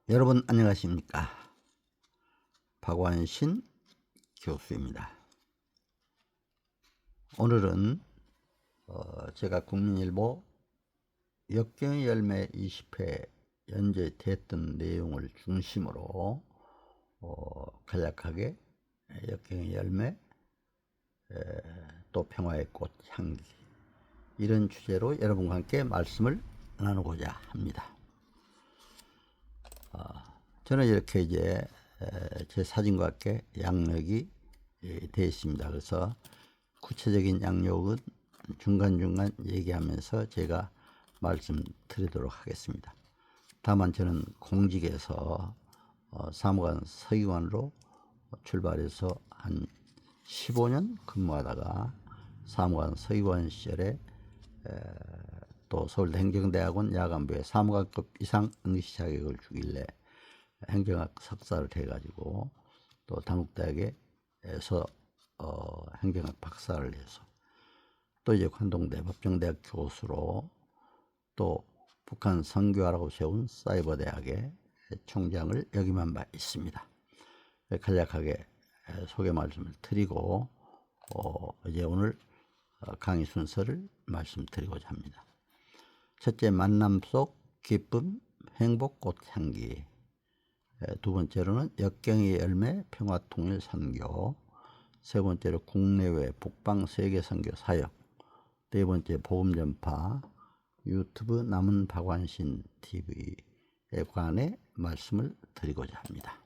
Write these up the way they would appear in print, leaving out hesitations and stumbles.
여러분 안녕하십니까? 박완신 교수입니다. 오늘은 제가 국민일보 역경의 열매 20회 연재됐던 내용을 중심으로 간략하게 역경의 열매, 또 평화의 꽃 향기, 이런 주제로 여러분과 함께 말씀을 나누고자 합니다. 저는 이렇게 이제 제 사진과 함께 양력이 되어 있습니다. 그래서 구체적인 양력은 중간중간 얘기하면서 제가 말씀드리도록 하겠습니다. 다만 저는 공직에서 사무관 서기관으로 출발해서 한 15년 근무하다가 사무관 서기관 시절에 또 서울대 행정대학원 야간부에 사무관급 이상 응시 자격을 주길래 행정학 석사를 해가지고 또 단국대학에서 행정학 박사를 해서 또 이제 관동대 법정대학 교수로 또 북한 선교하라고 세운 사이버대학의 총장을 역임한 바 있습니다. 간략하게 소개 말씀을 드리고 이제 오늘 강의 순서를 말씀드리고자 합니다. 첫째, 만남 속 기쁨, 행복, 꽃향기. 두 번째로는 역경의 열매, 평화통일 선교. 세 번째로 국내외 북방 세계 선교 사역. 네 번째, 복음 전파, 유튜브 남은 박완신 TV에 관해 말씀을 드리고자 합니다.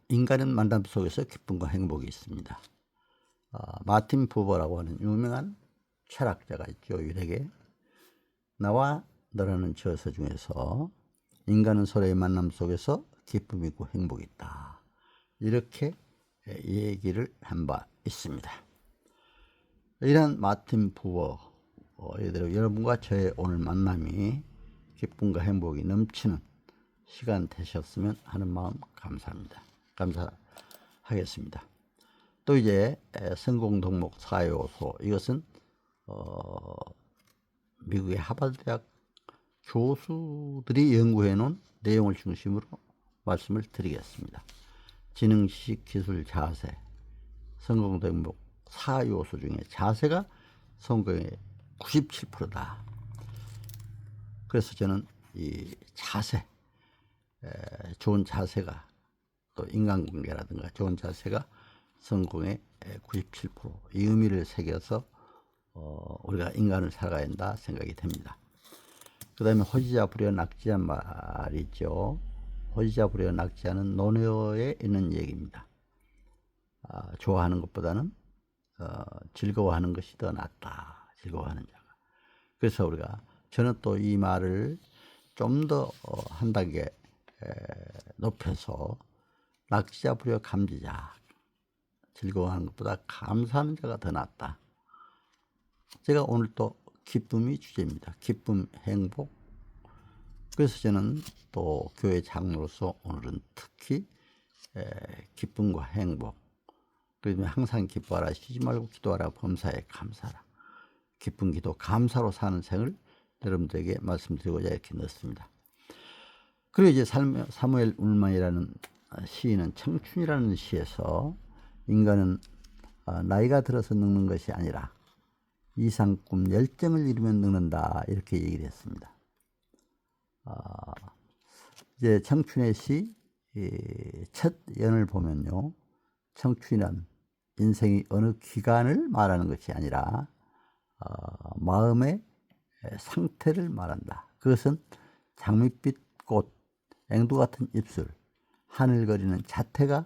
인간은 만남 속에서 기쁨과 행복이 있습니다. 마틴 부버라고 하는 유명한 철학자가 있죠. 유력에 나와 너라는 저서 중에서 인간은 서로의 만남 속에서 기쁨이 있고 행복이 있다, 이렇게 얘기를 한 바 있습니다. 이런 마틴 부버 이대로 여러분과 저의 오늘 만남이 기쁨과 행복이 넘치는 시간 되셨으면 하는 마음 감사합니다. 감사하겠습니다. 또 이제 성공 덕목 4요소, 이것은 미국의 하버드 대학 교수들이 연구해 놓은 내용을 중심으로 말씀을 드리겠습니다. 지능, 지식, 기술, 자세, 성공 덕목 4요소 중에 자세가 성공의 97%다. 그래서 저는 이 자세, 좋은 자세가, 또 인간관계라든가 좋은 자세가 성공의 97%, 이 의미를 새겨서 우리가 인간을 살아가야 한다 생각이 됩니다. 그 다음에 호지자 불여 낙지한 말이죠. 호지자 불여 낙지하는 논어에 있는 얘기입니다. 좋아하는 것보다는 즐거워하는 것이 더 낫다. 즐거워하는 자가. 그래서 저는 또 이 말을 좀 더 한 단계 높여서 낙지자 불여 감지자, 즐거워하는 것보다 감사하는 자가 더 낫다. 제가 오늘 또 기쁨이 주제입니다. 기쁨, 행복. 그래서 저는 또 교회 장로로서 오늘은 특히 기쁨과 행복, 그러면 항상 기뻐하라, 쉬지 말고 기도하라, 범사에 감사하라, 기쁜 기도, 감사로 사는 생을 여러분들에게 말씀드리고자 이렇게 넣었습니다. 그리고 이제 사무엘 울만이라는 시인은 청춘이라는 시에서 인간은 나이가 들어서 늙는 것이 아니라 이상 꿈 열정을 이루면 늙는다, 이렇게 얘기를 했습니다. 이제 청춘의 시 첫 연을 보면요, 청춘이란 인생의 어느 기간을 말하는 것이 아니라 마음의 상태를 말한다. 그것은 장밋빛 꽃, 앵두 같은 입술, 하늘거리는 자태가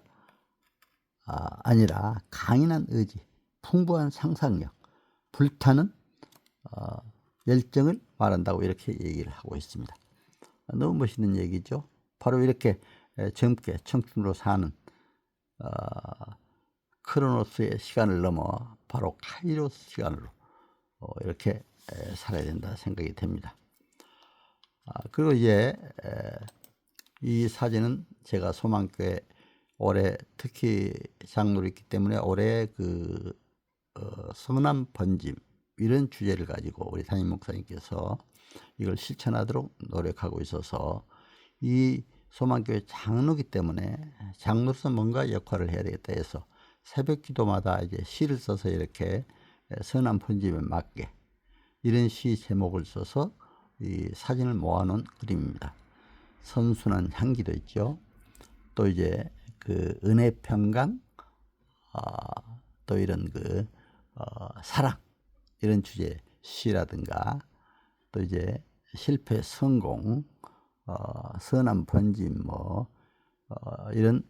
아니라 강인한 의지, 풍부한 상상력, 불타는 열정을 말한다고 이렇게 얘기를 하고 있습니다. 너무 멋있는 얘기죠. 바로 이렇게 젊게 청춘으로 사는 크로노스의 시간을 넘어 바로 카이로스 시간으로 이렇게 살아야 된다 생각이 됩니다. 그리고 이제 이 사진은 제가 소망교회 올해 특히 장로를 있기 때문에 올해 그 성남 번짐 이런 주제를 가지고 우리 담임 목사님께서 이걸 실천하도록 노력하고 있어서 이 소망교회 장로기 때문에 장로로서 뭔가 역할을 해야 되겠다 해서 새벽 기도마다 이제 시를 써서 이렇게 선한 편집에 맞게 이런 시 제목을 써서 이 사진을 모아놓은 그림입니다. 선순한 향기도 있죠. 또 이제 그 은혜 평강, 또 이런 사랑 이런 주제 시라든가 또 이제 실패 성공, 선한 번짐 이런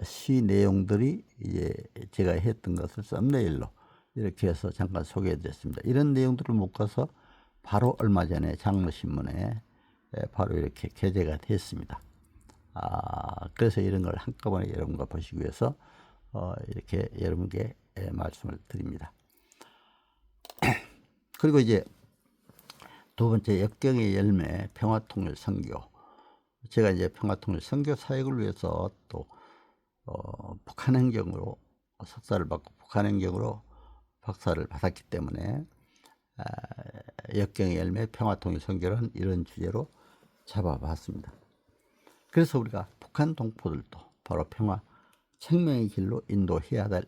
시 내용들이 이제 제가 했던 것을 썸네일로 이렇게 해서 잠깐 소개해 드렸습니다. 이런 내용들을 묶어서 바로 얼마 전에 장로신문에 바로 이렇게 게재가 됐습니다. 그래서 이런 걸 한꺼번에 여러분과 보시기 위해서 이렇게 여러분께 말씀을 드립니다. 그리고 이제 두 번째 역경의 열매 평화통일 선교. 제가 이제 평화통일 선교 사역을 위해서 또 북한 행정으로 석사를 받고 북한 행정으로 박사를 받았기 때문에 역경의 열매 평화통일 선교는 이런 주제로 잡아봤습니다. 그래서 우리가 북한 동포들도 바로 평화 생명의 길로 인도해야 될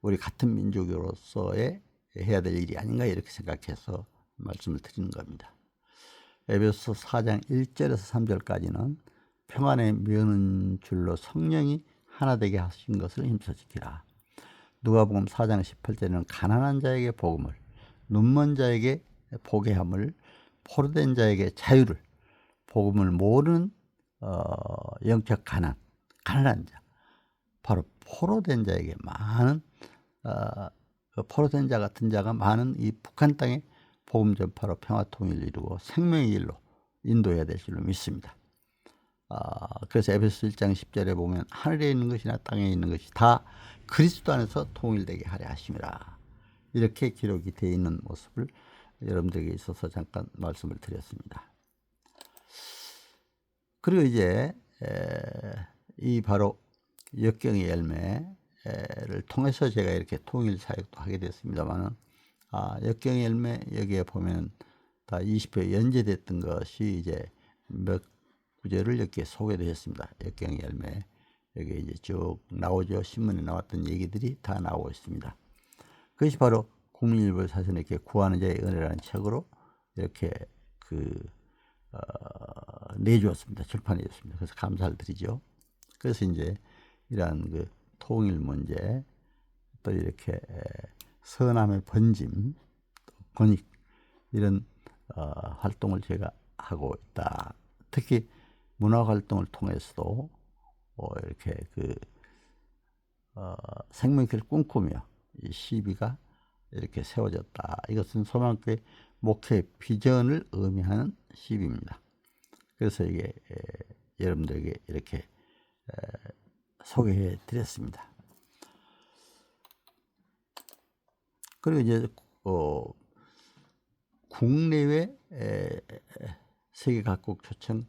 우리 같은 민족으로서의 해야 될 일이 아닌가 이렇게 생각해서 말씀을 드리는 겁니다. 에베소서 4장 1절에서 3절까지는 평안에 미우는 줄로 성령이 하나 되게 하신 것을 힘써 지키라. 누가복음 4장 18절에는 가난한 자에게 복음을, 눈먼 자에게 보게 함을, 포로된 자에게 자유를, 복음을 모르는 영적 가난한 자, 바로 포로된 자에게 많은 포로된 자 같은 자가 많은 이 북한 땅에 복음 전파로 평화 통일을 이루고 생명의 길로 인도해야 될 줄로 믿습니다. 그래서 에베소 1장 10절에 보면 하늘에 있는 것이나 땅에 있는 것이 다 그리스도 안에서 통일되게 하려 하심이라. 이렇게 기록이 되어 있는 모습을 여러분들에게 있어서 잠깐 말씀을 드렸습니다. 그리고 이제 이 바로 역경의 열매를 통해서 제가 이렇게 통일 사역도 하게 됐습니다만은 역경의 열매 여기에 보면 다 20회 연재됐던 것이 이제 몇 구절을 이렇게 소개되었습니다. 역경의 열매 여기 이제 쭉 나오죠. 신문에 나왔던 얘기들이 다 나오고 있습니다. 그것이 바로 국민일보 사전에 이렇게 구하는 자의 은혜라는 책으로 이렇게 내주었습니다. 출판해 줬습니다. 그래서 감사를 드리죠. 그래서 이제 이러한 통일 문제, 또 이렇게 선함의 번짐, 권익 이런 활동을 제가 하고 있다. 특히 문화 활동을 통해서도 이렇게 생명길을 꿈꾸며 이 시비가 이렇게 세워졌다. 이것은 소망교회 목회 비전을 의미하는 시비입니다. 그래서 이게 여러분들에게 이렇게 소개해 드렸습니다. 그리고 이제 국내외 세계 각국 초청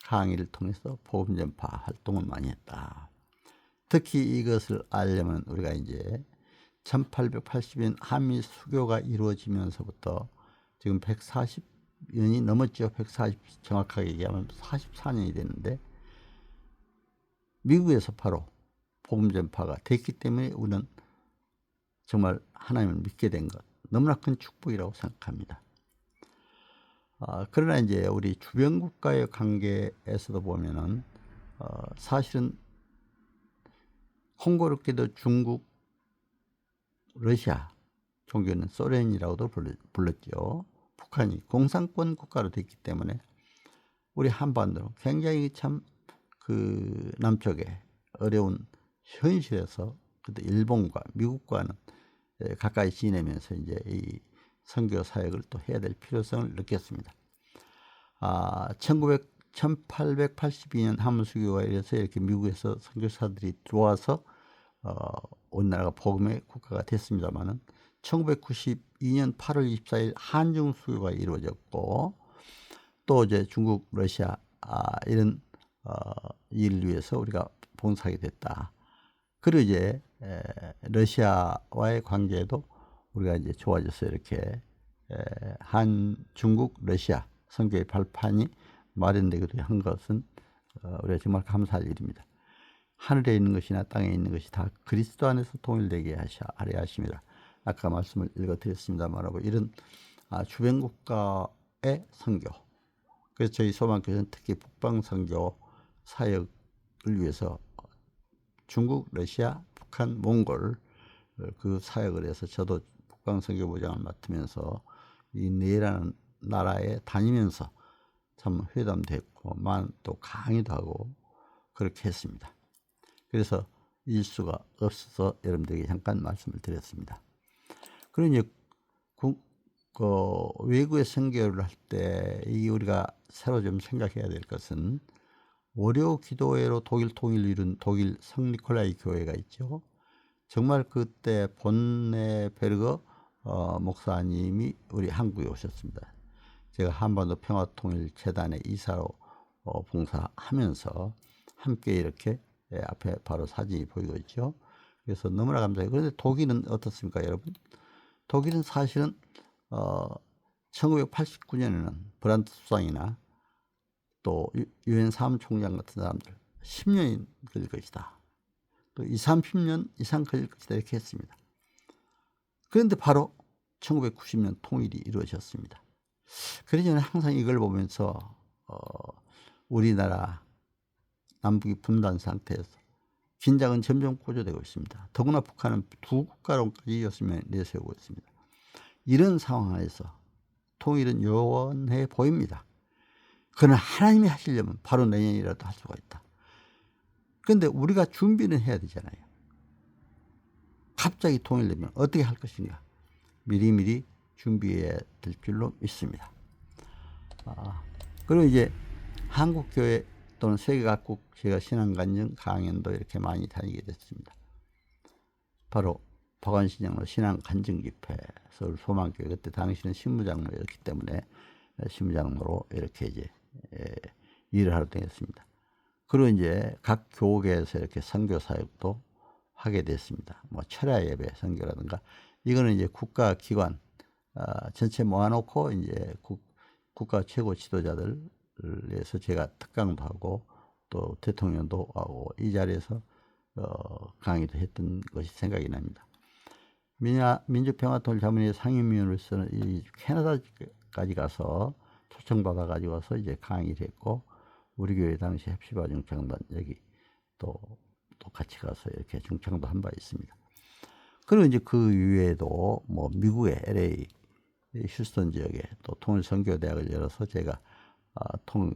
강의를 통해서 복음 전파 활동을 많이 했다. 특히 이것을 알려면 우리가 이제 1880년 한미 수교가 이루어지면서부터 지금 140년이 넘었죠. 140 정확하게 얘기하면 44년이 됐는데 미국에서 바로 복음 전파가 됐기 때문에 우리는 정말 하나님을 믿게 된 것 너무나 큰 축복이라고 생각합니다. 그러나 이제 우리 주변 국가의 관계에서도 보면은 사실은 홍고롭게도 중국, 러시아, 종교는 소련이라고도 불렀죠. 북한이 공산권 국가로 됐기 때문에 우리 한반도는 굉장히 참 남쪽에 어려운 현실에서 그때 일본과 미국과는 가까이 지내면서 이제 이 선교 사역을 또 해야 될 필요성을 느꼈습니다. 1882년 한문수교가 이래서 이렇게 미국에서 선교사들이 들어와서 우리나라가 복음의 국가가 됐습니다만은 1992년 8월 24일 한중 수교가 이루어졌고 또 이제 중국, 러시아 이런 일을 위해서 우리가 봉사하게 됐다. 그리고 이제 러시아와의 관계도 우리가 이제 좋아져서 이렇게 한 중국 러시아 선교의 발판이 마련되기도 한 것은 우리가 정말 감사할 일입니다. 하늘에 있는 것이나 땅에 있는 것이 다 그리스도 안에서 통일되게 하려 하십니다. 아까 말씀을 읽어드렸습니다만 이런 주변 국가의 선교, 그래서 저희 소망교회는 특히 북방 선교 사역을 위해서 중국, 러시아, 북한, 몽골 그 사역을 해서 저도 북방 선교 부장을 맡으면서 이 네라는 나라에 다니면서 참 회담도 했고 또 강의도 하고 그렇게 했습니다. 그래서 일수가 없어서 여러분들에게 잠깐 말씀을 드렸습니다. 그리고 이제 외국의 선교를 할 때 우리가 새로 좀 생각해야 될 것은 월요 기도회로 독일 통일을 이룬 독일 성니콜라이 교회가 있죠. 정말 그때 본네베르거 목사님이 우리 한국에 오셨습니다. 제가 한반도 평화통일재단의 이사로 봉사하면서 함께 이렇게 앞에 바로 사진이 보이고 있죠. 그래서 너무나 감사해요. 그런데 독일은 어떻습니까, 여러분? 독일은 사실은 1989년에는 브란트 수상이나 또 유엔 사무총장 같은 사람들 10년이 걸릴 것이다. 또 20, 30년 이상 걸릴 것이다. 이렇게 했습니다. 그런데 바로 1990년 통일이 이루어졌습니다. 그래서 저는 항상 이걸 보면서 우리나라 남북이 분단 상태에서 긴장은 점점 고조되고 있습니다. 더구나 북한은 두 국가론까지 요즘에 내세우고 있습니다. 이런 상황에서 통일은 요원해 보입니다. 그러나 하나님이 하시려면 바로 내년이라도 할 수가 있다. 그런데 우리가 준비는 해야 되잖아요. 갑자기 통일되면 어떻게 할 것인가? 미리미리 준비해야 될 줄로 믿습니다. 그리고 이제 한국교회 또는 세계 각국 제가 신앙간증 강연도 이렇게 많이 다니게 됐습니다. 바로 박완신장로 신앙간증 집회, 서울 소망교회, 그때 당시는 신무장로였기 때문에 신무장로로 이렇게 이제 일을 하러 다녔습니다. 그리고 이제 각 교계에서 이렇게 선교 사역도 하게 됐습니다. 뭐 철야 예배 선교라든가 이거는 이제 국가기관 전체 모아놓고 이제 국가 최고 지도자들 에서 제가 특강도 하고 또 대통령도 하고 이 자리에서 강의도 했던 것이 생각이 납니다. 민주평화통일자문회 상임위원으로서는 이 캐나다까지 가서 초청받아 가지고 와서 이제 강의를 했고 우리 교회 당시 heb시바 중창단 여기 또 같이 가서 이렇게 중창도 한 바 있습니다. 그리고 이제 그 이외에도 뭐 미국의 LA 휴스턴 지역에 또 통일선교대학을 열어서 제가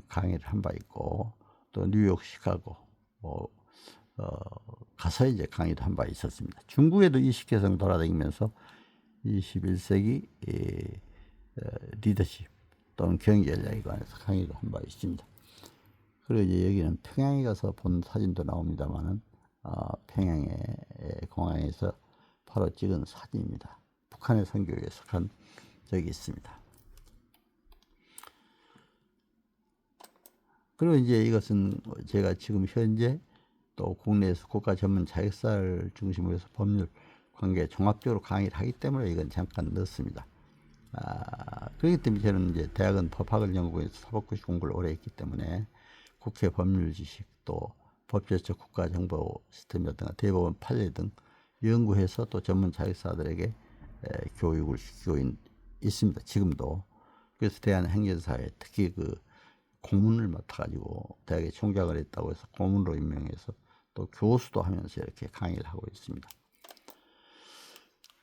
강의를 한 바 있고 또 뉴욕, 시카고 가서 이제 강의도 한 바 있었습니다. 중국에도 20개성 돌아다니면서 21세기 리더십 또는 경제 전략에 관해서 강의도 한 바 있습니다. 그리고 이제 여기는 평양에 가서 본 사진도 나옵니다만은 평양의 공항에서 바로 찍은 사진입니다. 북한의 선교에 속한 적이 있습니다. 그리고 이제 이것은 제가 지금 현재 또 국내에서 국가 전문 자격사를 중심으로 해서 법률 관계 종합적으로 강의를 하기 때문에 이건 잠깐 넣었습니다. 그렇기 때문에 저는 이제 대학은 법학을 연구해서 사법고시 공부를 오래 했기 때문에 국회 법률 지식 또 법제적 국가정보 시스템이라든가 대법원 판례 등 연구해서 또 전문 자격사들에게 교육을 시키고 있습니다. 지금도. 그래서 대한행정사회 특히 그 고문을 맡아가지고 대학에 총장을 했다고 해서 고문으로 임명해서 또 교수도 하면서 이렇게 강의를 하고 있습니다.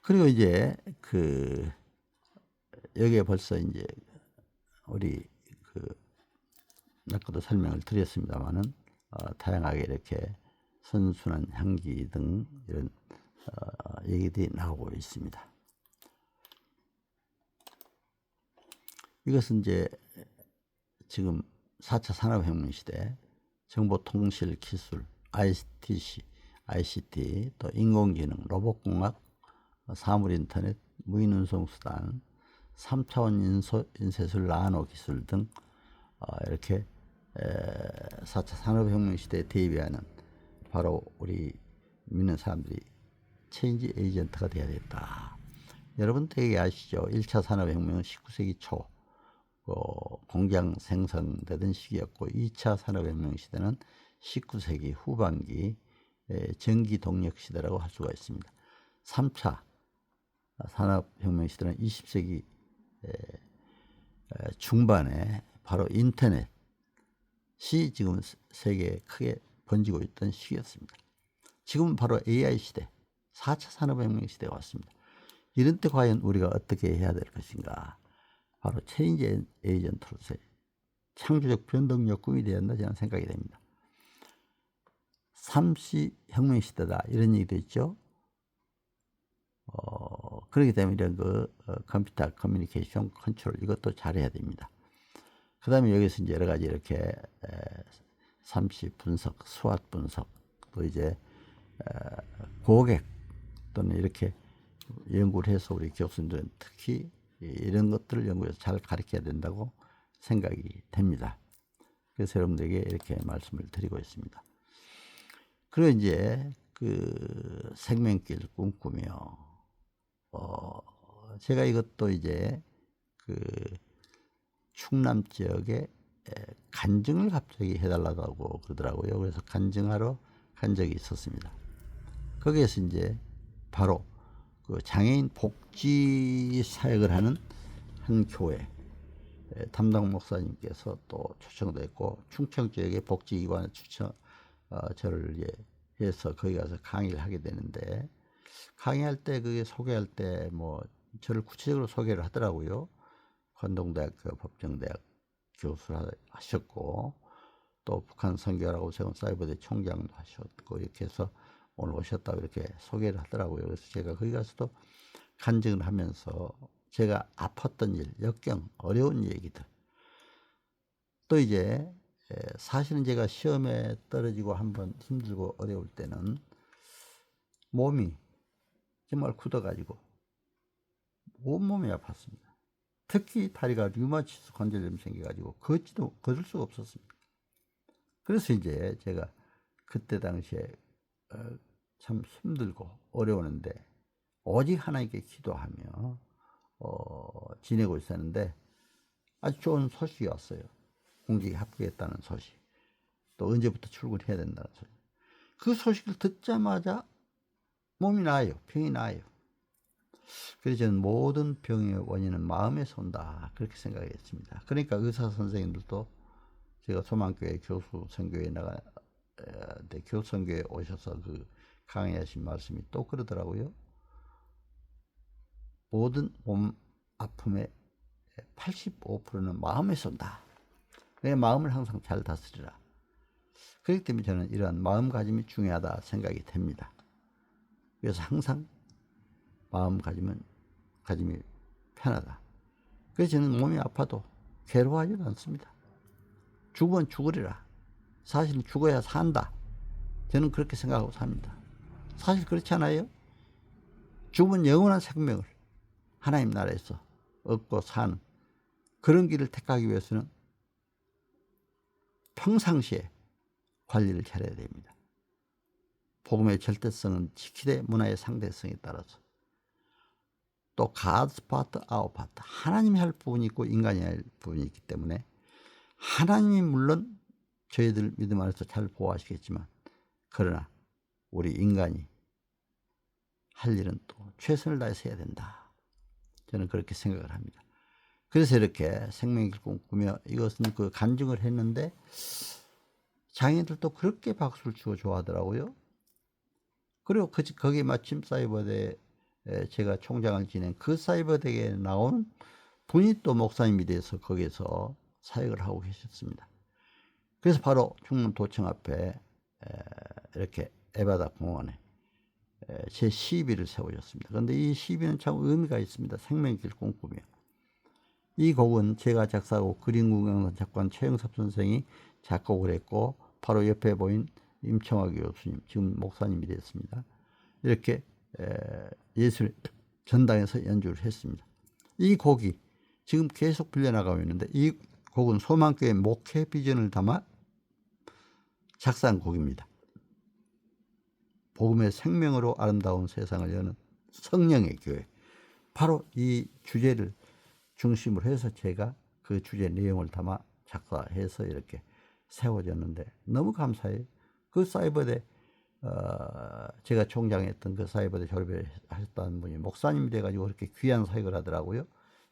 그리고 이제 여기에 벌써 이제 우리 아까도 설명을 드렸습니다만은 다양하게 이렇게 선순환 향기 등 이런 얘기들이 나오고 있습니다. 이것은 이제 지금 4차 산업혁명 시대 정보통실기술, ICT, 또 인공지능, 로봇공학, 사물인터넷, 무인운송수단, 3차원 인쇄술 나노기술 등 이렇게 4차 산업혁명 시대에 대비하는 바로 우리 믿는 사람들이 체인지 에이전트가 되어야 되겠다. 여러분 되게 아시죠? 1차 산업혁명은 19세기 초 공장 생성되던 시기였고 2차 산업혁명 시대는 19세기 후반기 전기 동력 시대라고 할 수가 있습니다. 3차 산업혁명 시대는 20세기 중반에 바로 인터넷이 지금 세계에 크게 번지고 있던 시기였습니다. 지금은 바로 AI 시대, 4차 산업혁명 시대가 왔습니다. 이런 때 과연 우리가 어떻게 해야 될 것인가? 바로 체인지 에이전트로서의 창조적 변동력 꿈이 되어야 한다 저는 생각이 됩니다. 3C 혁명 시대다 이런 얘기도 있죠. 그렇기 때문에 이런 컴퓨터 커뮤니케이션 컨트롤 이것도 잘해야 됩니다. 그 다음에 여기서 이제 여러 가지 이렇게 3C 분석, 스왓 분석, 또 이제 고객 또는 이렇게 연구를 해서 우리 교수님들은 특히 이런 것들을 연구해서 잘 가르쳐야 된다고 생각이 됩니다. 그래서 여러분들에게 이렇게 말씀을 드리고 있습니다. 그리고 이제 그 생명길 꿈꾸며 제가 이것도 이제 그 충남 지역에 간증을 갑자기 해달라고 그러더라고요. 그래서 간증하러 간 적이 있었습니다. 거기에서 이제 바로 그 장애인 복지 사역을 하는 한 교회 담당 목사님께서 또 초청됐고 충청 지역의 복지기관에 저를 해서 거기 가서 강의를 하게 되는데 강의할 때 그게 소개할 때 뭐 저를 구체적으로 소개를 하더라고요. 관동대학교 법정대학 교수를 하셨고 또 북한 선교라고 세운 사이버대 총장도 하셨고 이렇게 해서 오늘 오셨다고 이렇게 소개를 하더라고요. 그래서 제가 거기 가서도 간증을 하면서 제가 아팠던 일, 역경, 어려운 얘기들 또 이제 사실은 제가 시험에 떨어지고 한번 힘들고 어려울 때는 몸이 정말 굳어가지고 온몸이 아팠습니다. 특히 다리가 류마티스 관절염이 생겨가지고 걷을 수가 없었습니다. 그래서 이제 제가 그때 당시에 참 힘들고 어려웠는데 오직 하나님께 기도하며 지내고 있었는데 아주 좋은 소식이 왔어요. 공직에 합격했다는 소식. 또 언제부터 출근해야 된다는 소식. 그 소식을 듣자마자 몸이 나아요. 병이 나아요. 그래서 저는 모든 병의 원인은 마음에서 온다 그렇게 생각했습니다. 그러니까 의사 선생님들도 제가 소망교회 교수 선교에 교수 선교에 오셔서 그 강의하신 말씀이 또 그러더라고요. 모든 몸 아픔의 85%는 마음에서 온다. 내 마음을 항상 잘 다스리라. 그렇기 때문에 저는 이러한 마음가짐이 중요하다 생각이 됩니다. 그래서 항상 마음가짐이 편하다. 그래서 저는 몸이 아파도 괴로워하지도 않습니다. 죽으면 죽으리라. 사실은 죽어야 산다. 저는 그렇게 생각하고 삽니다. 사실 그렇지 않아요? 죽으면 영원한 생명을 하나님 나라에서 얻고 사는 그런 길을 택하기 위해서는 평상시에 관리를 잘해야 됩니다. 복음의 절대성은 지키되 문화의 상대성에 따라서 또 God's part, our part 하나님이 할 부분이 있고 인간이 할 부분이 있기 때문에 하나님이 물론 저희들 믿음 안에서 잘 보호하시겠지만 그러나 우리 인간이 할 일은 또 최선을 다해서 해야 된다. 저는 그렇게 생각을 합니다. 그래서 이렇게 생명길 꿈꾸며 이것은 그 간증을 했는데 장애인들도 그렇게 박수를 치고 좋아하더라고요. 그리고 거기 마침 사이버대 제가 총장을 지낸 그 사이버대에 나온 분이 또 목사님이 돼서 거기서 사역을 하고 계셨습니다. 그래서 바로 충남도청 앞에 이렇게 에바다 공원에 제 시비를 세우셨습니다. 그런데 이 시비는 참 의미가 있습니다. 생명길 꿈꾸며. 이 곡은 제가 작사하고 그림궁영선 작곡한 최영섭 선생이 작곡을 했고 바로 옆에 보인 임청화 교수님, 지금 목사님이 됐습니다. 이렇게 예술 전당에서 연주를 했습니다. 이 곡이 지금 계속 불려나가고 있는데 이 곡은 소망교회 목회 비전을 담아 작사한 곡입니다. 복음의 생명으로 아름다운 세상을 여는 성령의 교회. 바로 이 주제를 중심으로 해서 제가 그 주제 내용을 담아 작사해서 이렇게 세워졌는데 너무 감사해요. 그 사이버대 제가 총장했던 그 사이버대 졸업을 하셨다는 분이 목사님이 돼가지고 그렇게 귀한 사역을 하더라고요.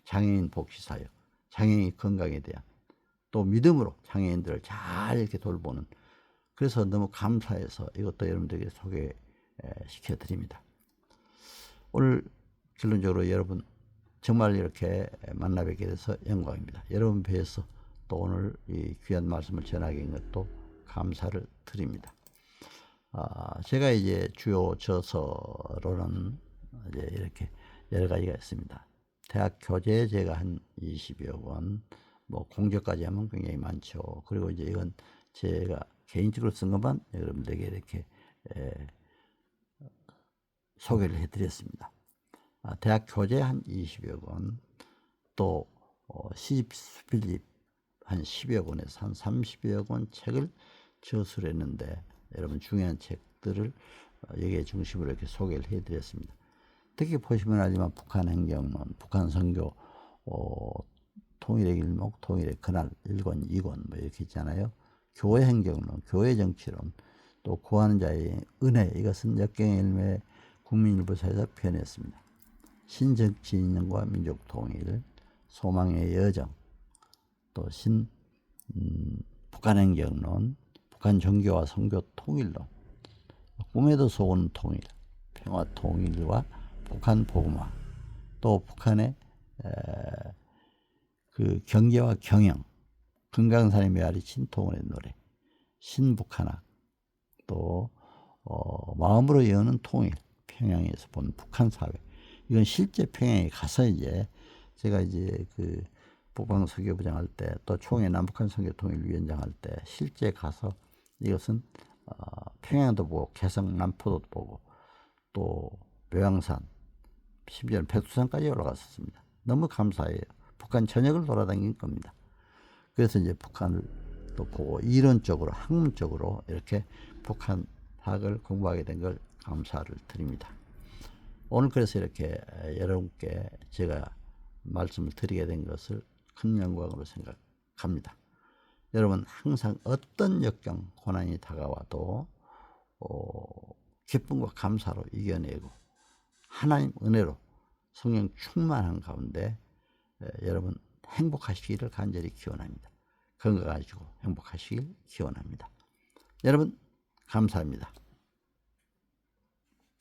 장애인 복지 사역, 장애인 건강에 대한 또 믿음으로 장애인들을 잘 이렇게 돌보는, 그래서 너무 감사해서 이것도 여러분들에게 소개시켜 드립니다. 오늘 결론적으로 여러분 정말 이렇게 만나 뵙게 돼서 영광입니다. 여러분 뵈서 또 오늘 이 귀한 말씀을 전하게 된 것도 감사를 드립니다. 제가 이제 주요 저서로는 이제 이렇게 여러 가지가 있습니다. 대학 교재에 제가 한 20여 권, 뭐 공저까지 하면 굉장히 많죠. 그리고 이제 이건 제가 개인적으로 쓴 것만 여러분들에게 이렇게 소개를 해드렸습니다. 대학 교재 한 20여 권, 또 시집 수필집 한 10여 권에서 한 30여 권 책을 저술을 했는데 여러분 중요한 책들을 여기에 중심으로 이렇게 소개를 해드렸습니다. 특히 보시면 알지만 북한 행정론, 북한 선교, 통일의 길목, 통일의 그날 1권, 2권 뭐 이렇게 있잖아요. 교회 행정론, 교회 정치론, 또 구하는 자의 은혜, 이것은 역경의 열매 국민일보사에서 표현했습니다. 신정치 인연과 민족 통일, 소망의 여정, 또 북한 행정론, 북한 종교와 선교 통일론, 꿈에도 속은 통일, 평화 통일과 북한 복음화, 또 북한의 그 경제와 경영, 금강산의 메아리 신통원의 노래, 신북한학, 또 마음으로 여는 통일, 평양에서 본 북한 사회. 이건 실제 평양에 가서 이제 제가 이제 그 북방 선교부장 할 때, 또 총회 남북한 선교 통일 위원장 할 때 실제 가서 이것은 평양도 보고 개성 남포도 보고 또 묘양산, 심지어는 백두산까지 올라갔었습니다. 너무 감사해요. 북한 전역을 돌아다닌 겁니다. 그래서 이제 북한을 또 보고 이론적으로 학문적으로 이렇게 북한 학을 공부하게 된 걸 감사를 드립니다. 오늘 그래서 이렇게 여러분께 제가 말씀을 드리게 된 것을 큰 영광으로 생각합니다. 여러분 항상 어떤 역경, 고난이 다가와도 기쁨과 감사로 이겨내고 하나님 은혜로 성령 충만한 가운데 여러분 행복하시기를 간절히 기원합니다. 건강하시고 행복하시길 기원합니다. 여러분 감사합니다.